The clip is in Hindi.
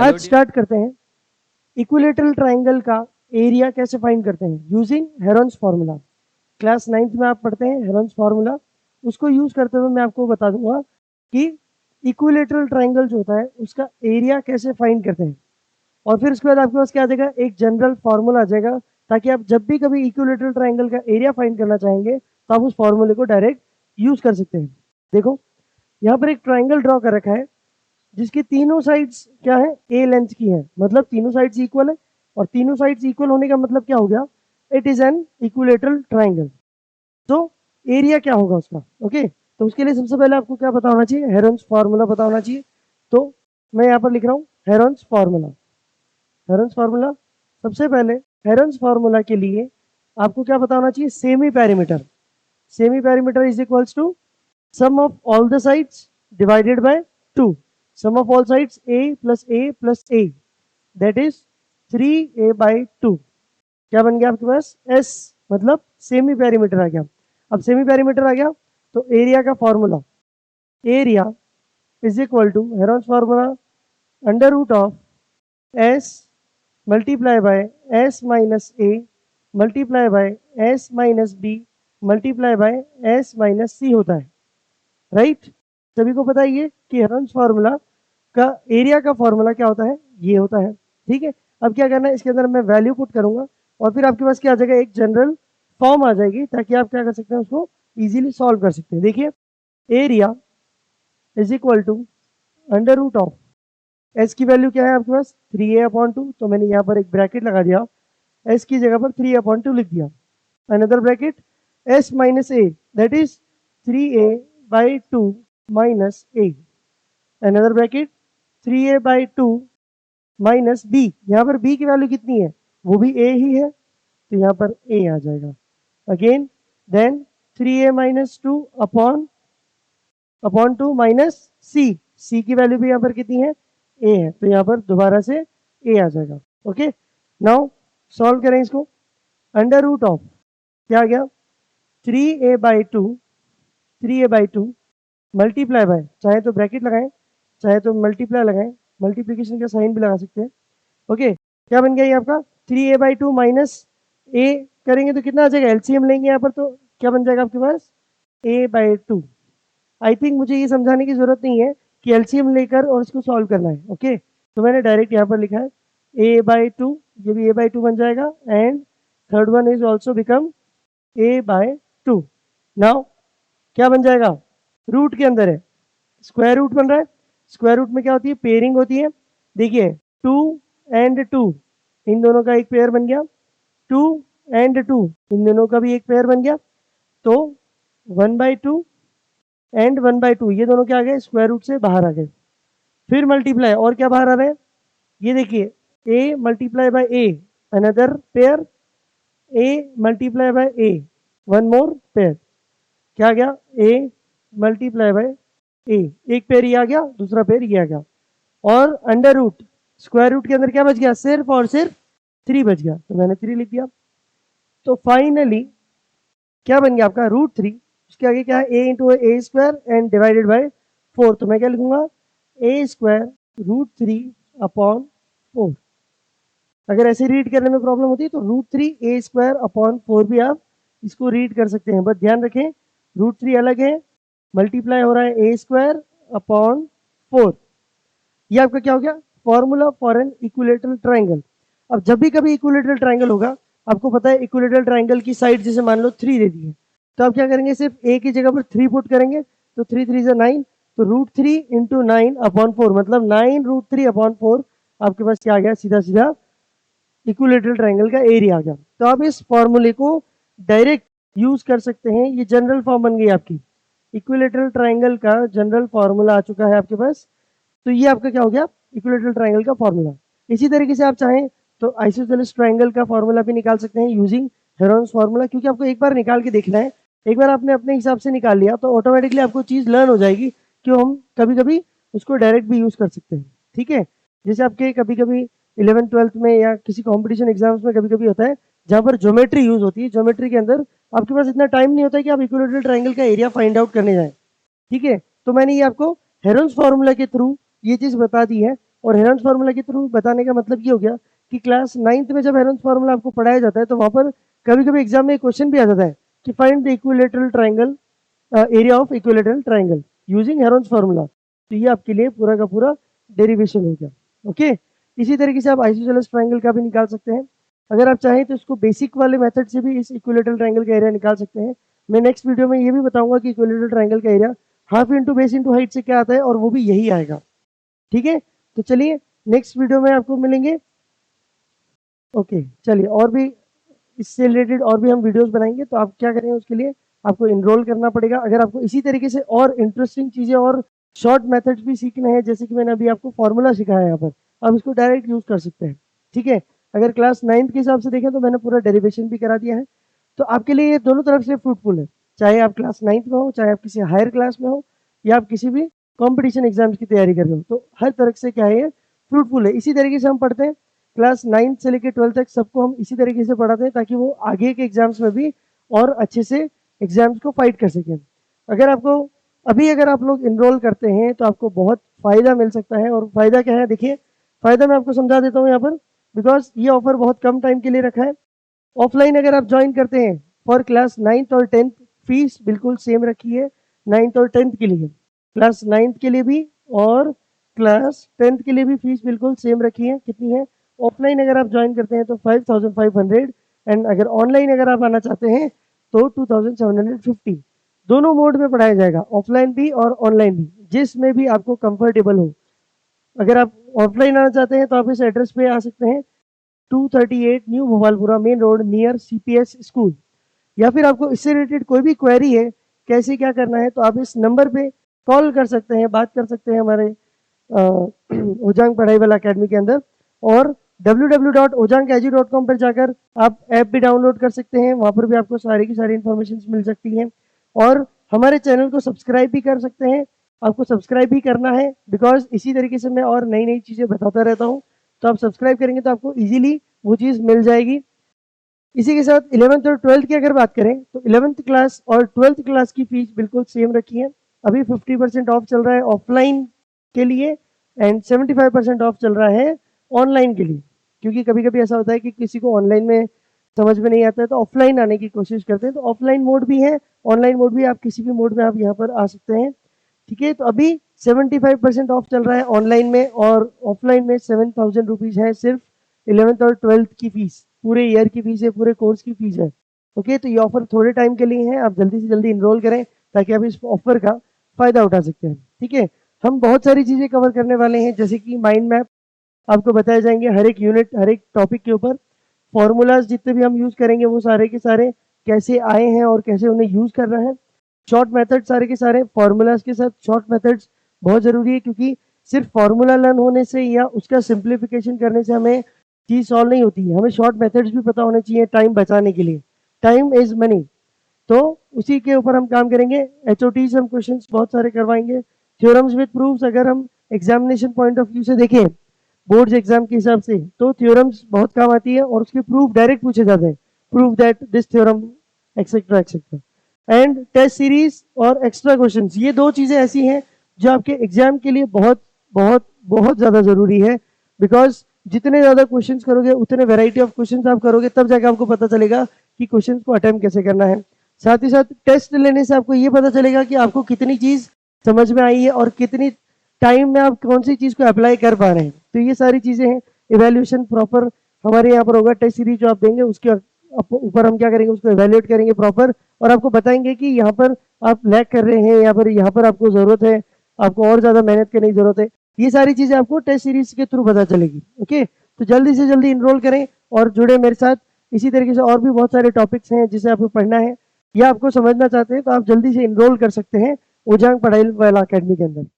आज स्टार्ट करते हैं इक्विलेटरल ट्राइंगल का एरिया कैसे फाइंड करते हैं using Heron's formula. Class 9th में आप पढ़ते हैं हेरोन्स फार्मूला, उसको यूज करते हुए मैं आपको बता दूंगा कि इक्विलेटरल ट्राइंगल जो होता है उसका एरिया कैसे फाइंड करते हैं। और फिर उसके बाद आपके पास क्या आ जाएगा, एक जनरल फार्मूला आ जाएगा, ताकि आप जब भी कभी इक्विलेटरल ट्राइंगल का एरिया फाइंड करना चाहेंगे तो आप उस फार्मूले को डायरेक्ट यूज कर सकते हैं। देखो यहाँ पर एक ट्राइंगल ड्रॉ कर रखा है जिसकी तीनों साइड्स क्या है, ए लेंथ की है, मतलब तीनों साइड्स इक्वल है। और तीनों साइड्स इक्वल होने का मतलब क्या हो गया, it is an equilateral triangle. तो एरिया क्या होगा उसका, ओके। तो उसके लिए सबसे पहले आपको क्या पता होना चाहिए, हेरोन्स फार्मूला पता होना चाहिए। तो मैं यहाँ पर लिख रहा हूँ हेरोन्स फार्मूला। हेरोन्स फार्मूला, सबसे पहले हेरोन्स फार्मूला के लिए आपको क्या पता होना चाहिए, semi perimeter. Semi perimeter is equals to sum of all the sides divided by 2। sum of all sides a plus a that is 3a by 2। क्या बन गया आपके पास, s, मतलब सेमी पेरीमीटर आ गया। अब सेमी पेरीमीटर आ गया तो एरिया का formula, area is equal to Heron's formula under root of s multiply by s minus a multiply by s minus b multiply by s minus c होता है, राइट। सभी को पता ही है कि हेरोन्स फार्मूला का एरिया का फॉर्मूला क्या होता है, ये होता है, ठीक है। अब क्या करना है, इसके अंदर मैं वैल्यू पुट करूंगा और फिर आपके पास क्या आ जाएगा, एक जनरल फॉर्म आ जाएगी, ताकि आप क्या कर सकते हैं, उसको इजीली सॉल्व कर सकते हैं। देखिए area is equal to under root of S की वैल्यू क्या है आपके पास 3a/2, तो मैंने यहाँ पर एक ब्रैकेट लगा दिया, एस की जगह पर 3a/2 लिख दिया। Another bracket S minus A that is 3a/2 minus A. Another bracket 3a/2 minus B, यहाँ पर बी की वैल्यू कितनी है, वो भी ए ही है, तो यहाँ पर ए आ जाएगा। Again then 3a minus 2 upon 2 minus C, C की वैल्यू भी यहाँ पर कितनी है, ए है, तो यहाँ पर दोबारा से ए आ जाएगा। ओके, नाउ सॉल्व करें इसको। अंडर रूट ऑफ क्या आ गया 3a/2 मल्टीप्लाई बाय, चाहे तो ब्रैकेट लगाएं चाहे तो मल्टीप्लाई लगाएं, मल्टीप्लीकेशन का साइन भी लगा सकते हैं। ओके, क्या बन गया ये आपका 3a/2 माइनस ए करेंगे तो कितना आ जाएगा, एलसीएम लेंगे यहाँ पर तो क्या बन जाएगा आपके पास a/2। आई थिंक मुझे ये समझाने की जरूरत नहीं है कि एलसीएम लेकर और इसको सॉल्व करना है, ओके। तो मैंने डायरेक्ट यहाँ पर लिखा है a/2, ये भी a/2 बन जाएगा, and third one is also become a/2। Now क्या बन जाएगा, रूट के अंदर है, स्क्वायर रूट बन रहा है, स्क्वायर रूट में क्या होती है, पेयरिंग होती है। देखिए 2 and 2 इन दोनों का एक पेयर बन गया, 2 and 2 इन दोनों का भी एक पेयर बन गया, तो 1/2 and 1/2 ये दोनों क्या आ गए, स्क्वायर रूट से बाहर आ गए। फिर मल्टीप्लाई, और क्या बाहर आ रहे हैं, ये देखिए a multiply bye a another pair, a multiply bye a one more pair, क्या आ गया a मल्टीप्लाई बाय a, एक पेयर ये आ गया, दूसरा पेयर ये आ गया, और अंडर रूट स्क्वायर रूट के अंदर क्या बच गया, सिर्फ और सिर्फ 3 बच गया, तो मैंने 3 लिख दिया। तो फाइनली क्या बन गया आपका √3, उसके आगे क्या है a into A square and divided by 4, तो मैं क्या लिखूंगा a² √3/4। अगर ऐसे रीड करने में प्रॉब्लम होती है तो √3a²/4 भी आप इसको रीड कर सकते हैं, बट ध्यान रखें √3 अलग है, मल्टीप्लाई हो रहा है a²/4। ये आपका क्या हो गया, formula for an equilateral triangle. अब जब भी कभी इक्विलेटरल ट्राइंगल होगा, आपको पता है इक्विलेटरल ट्राइंगल की साइड जैसे मान लो 3 दे दी है, तो आप क्या करेंगे, सिर्फ a की जगह पर 3 पुट करेंगे, तो 3 3 से 9, तो √3 इंटू 9/4 मतलब 9√3/4 आपके पास क्या आ गया, सीधा सीधा इक्विलेटरल ट्राइंगल का एरिया आ गया। तो आप इस फॉर्मूले को डायरेक्ट यूज कर सकते हैं, ये जनरल फॉर्म बन गई आपकी, इक्विलेटरल ट्राइंगल का जनरल फॉर्मूला आ चुका है आपके पास। तो ये आपका क्या हो गया, इक्विलेटरल ट्राइंगल का फॉर्मूला। इसी तरीके से आप चाहें तो आइसोसेलेस ट्राइंगल का फॉर्मूला भी निकाल सकते हैं यूजिंग हेरोन्स फॉर्मूला, क्योंकि आपको एक बार निकाल के देखना है, एक बार आपने अपने हिसाब से निकाल लिया तो ऑटोमेटिकली आपको चीज लर्न हो जाएगी कि हम कभी कभी उसको डायरेक्ट भी यूज कर सकते हैं, ठीक है। जैसे आपके कभी कभी 11th-12th में या किसी कॉम्पिटिशन एग्जाम्स में कभी कभी होता है जहाँ पर ज्योमेट्री यूज होती है, ज्योमेट्री के अंदर आपके पास इतना टाइम नहीं होता है कि आप इक्विलेटरल ट्राइंगल का एरिया फाइंड आउट करने जाएं, ठीक है। तो मैंने ये आपको हेरोन्स फार्मूला के थ्रू ये चीज बता दी है और हेरोन्स फार्मूला के थ्रू बताने का मतलब ये हो गया कि क्लास 9th में जब हेरोन्स फार्मूला आपको पढ़ाया जाता है तो वहाँ पर कभी कभी एग्जाम में क्वेश्चन भी आ जाता है कि find the equilateral triangle area of equilateral triangle using Heron's formula. तो ये आपके लिए पूरा का पूरा डेरिवेशन हो गया। ओके, इसी तरीके से आप आइसोसेलेस ट्राइंगल का भी निकाल सकते हैं। अगर आप चाहें तो इसको बेसिक वाले मेथड से भी इस इक्विलेटरल ट्राइंगल का एरिया निकाल सकते हैं। मैं नेक्स्ट वीडियो में ये भी बताऊंगा कि इक्विलेटरल ट्राइंगल का area half into base into height से क्या आता है, और वो भी यही आएगा। ठीक है, तो चलिए नेक्स्ट वीडियो में आपको मिलेंगे। ओके, चलिए और भी इससे रिलेटेड और भी हम वीडियोस बनाएंगे। तो आप क्या करेंगे, उसके लिए आपको इनरोल करना पड़ेगा। अगर आपको इसी तरीके से और इंटरेस्टिंग चीज़ें और शॉर्ट मेथड्स भी सीखने हैं, जैसे कि मैंने अभी आपको फॉर्मूला सिखाया यहाँ पर, आप इसको डायरेक्ट यूज कर सकते हैं। ठीक है, अगर क्लास 9th के हिसाब से देखें तो मैंने पूरा डेरिवेशन भी करा दिया है। तो आपके लिए ये दोनों तरफ से फ्रूटफुल है, चाहे आप क्लास 9th में हो, चाहे आप किसी हायर क्लास में हो, या आप किसी भी कॉम्पिटिशन एग्जाम्स की तैयारी कर रहे हो, तो हर तरह से क्या है, फ्रूटफुल है। इसी तरीके से हम पढ़ते हैं क्लास 9th से लेकर 12th तक, सबको हम इसी तरीके से पढ़ाते हैं ताकि वो आगे के एग्जाम्स में भी और अच्छे से एग्जाम्स को फाइट कर सकें। अगर आपको अगर आप लोग इनरोल करते हैं तो आपको बहुत फायदा मिल सकता है। और फायदा क्या है, देखिए फायदा मैं आपको समझा देता हूँ यहाँ पर, बिकॉज ये ऑफर बहुत कम टाइम के लिए रखा है। ऑफलाइन अगर आप ज्वाइन करते हैं फॉर क्लास 9th और 10th, फीस बिल्कुल सेम रखी है 9th और 10th के लिए। क्लास 9th के लिए भी और क्लास 10th के लिए भी फीस बिल्कुल सेम रखी है। कितनी है, ऑफलाइन अगर आप ज्वाइन करते हैं तो 5500, एंड अगर ऑनलाइन अगर आप आना चाहते हैं तो 2750। दोनों मोड में पढ़ाया जाएगा, ऑफलाइन भी और ऑनलाइन भी, जिसमें भी आपको कंफर्टेबल हो। अगर आप ऑफलाइन आना चाहते हैं तो आप इस एड्रेस पे आ सकते हैं, 238 new Bhopalpura main road near CPS school. या फिर आपको इससे रिलेटेड कोई भी क्वेरी है, कैसे क्या करना है, तो आप इस नंबर पे कॉल कर सकते हैं, बात कर सकते हैं हमारे ओजांग पढ़ाई वाला अकेडमी के अंदर। और www.ojangkaji.com पर जाकर आप ऐप भी डाउनलोड कर सकते हैं, वहाँ पर भी आपको सारी की सारी इन्फॉर्मेशन मिल सकती हैं। और हमारे चैनल को सब्सक्राइब भी कर सकते हैं, आपको सब्सक्राइब भी करना है, बिकॉज इसी तरीके से मैं और नई नई चीज़ें बताता रहता हूँ। तो आप सब्सक्राइब करेंगे तो आपको ईजिली वो चीज़ मिल जाएगी। इसी के साथ 11th और 12th की अगर बात करें तो 11th क्लास और 12th क्लास की फीस बिल्कुल सेम रखी है। अभी 50% ऑफ चल रहा है ऑफलाइन के लिए, एंड 75% ऑफ चल रहा है ऑनलाइन के लिए। क्योंकि कभी कभी ऐसा होता है कि किसी को ऑनलाइन में समझ में नहीं आता है तो ऑफलाइन आने की कोशिश करते हैं, तो ऑफलाइन मोड भी है, ऑनलाइन मोड भी, आप किसी भी मोड में आप यहाँ पर आ सकते हैं। ठीक है, तो अभी 75% ऑफ चल रहा है ऑनलाइन में, और ऑफलाइन में 7000 रुपीज़ है सिर्फ 11th और 12th की फीस, पूरे ईयर की फीस है, पूरे कोर्स की फीस है। ओके, तो ये ऑफर थोड़े टाइम के लिए है, आप जल्दी से जल्दी इनरोल करें ताकि आप इस ऑफर का फायदा उठा सकते हैं। ठीक है, हम बहुत सारी चीज़ें कवर करने वाले हैं, जैसे कि माइंड मैप आपको बताए जाएंगे, हर एक यूनिट हर एक टॉपिक के ऊपर। फॉर्मूलाज जितने भी हम यूज़ करेंगे वो सारे के सारे कैसे आए हैं और कैसे उन्हें यूज़ करना है। शॉर्ट मेथड सारे के सारे, फॉर्मूलाज के साथ शॉर्ट मेथड्स बहुत ज़रूरी है, क्योंकि सिर्फ फॉर्मूला लर्न होने से या उसका सिंप्लीफिकेशन करने से हमें चीज़ सॉल्व नहीं होती है, हमें शॉर्ट मेथड्स भी पता होने चाहिए टाइम बचाने के लिए। टाइम इज मनी, तो उसी के ऊपर हम काम करेंगे। HOT से हम क्वेश्चंस बहुत सारे करवाएंगे। थ्योरम्स विद प्रूफ्स, अगर हम एग्जामिनेशन पॉइंट ऑफ व्यू से देखें बोर्ड्स एग्जाम के हिसाब से, तो थ्योरम्स बहुत काम आती है और उसके प्रूफ डायरेक्ट पूछे जाते हैं, proof that this theorem etcetera etcetera. And test series और एक्स्ट्रा क्वेश्चंस, ये दो चीज़ें ऐसी हैं जो आपके एग्जाम के लिए बहुत बहुत बहुत ज़्यादा ज़रूरी है। बिकॉज जितने ज़्यादा क्वेश्चंस करोगे उतने वैरायटी ऑफ क्वेश्चंस आप करोगे, तब जाकर आपको पता चलेगा कि क्वेश्चंस को अटेम्प्ट कैसे करना है। साथ ही साथ टेस्ट लेने से आपको ये पता चलेगा कि आपको कितनी चीज़ समझ में आई है और कितनी टाइम में आप कौन सी चीज़ को अप्लाई कर पा रहे हैं। तो ये सारी चीज़ें हैं। इवेल्यूशन प्रॉपर हमारे यहाँ पर होगा, टेस्ट सीरीज जो आप देंगे उसके ऊपर हम क्या करेंगे, उसको इवेल्यूएट करेंगे प्रॉपर, और आपको बताएंगे कि यहाँ पर आप लैग कर रहे हैं, यहाँ पर आपको ज़रूरत है, आपको और ज़्यादा मेहनत करने की ज़रूरत है। ये सारी चीज़ें आपको टेस्ट सीरीज के थ्रू पता चलेगी। ओके, तो जल्दी से जल्दी इनरोल करें और जुड़े मेरे साथ। इसी तरीके से और भी बहुत सारे टॉपिक्स हैं जिसे आपको पढ़ना है या आपको समझना चाहते हैं, तो आप जल्दी से इनरोल कर सकते हैं ओजांग पढ़ाई वाला अकेडमी के अंदर।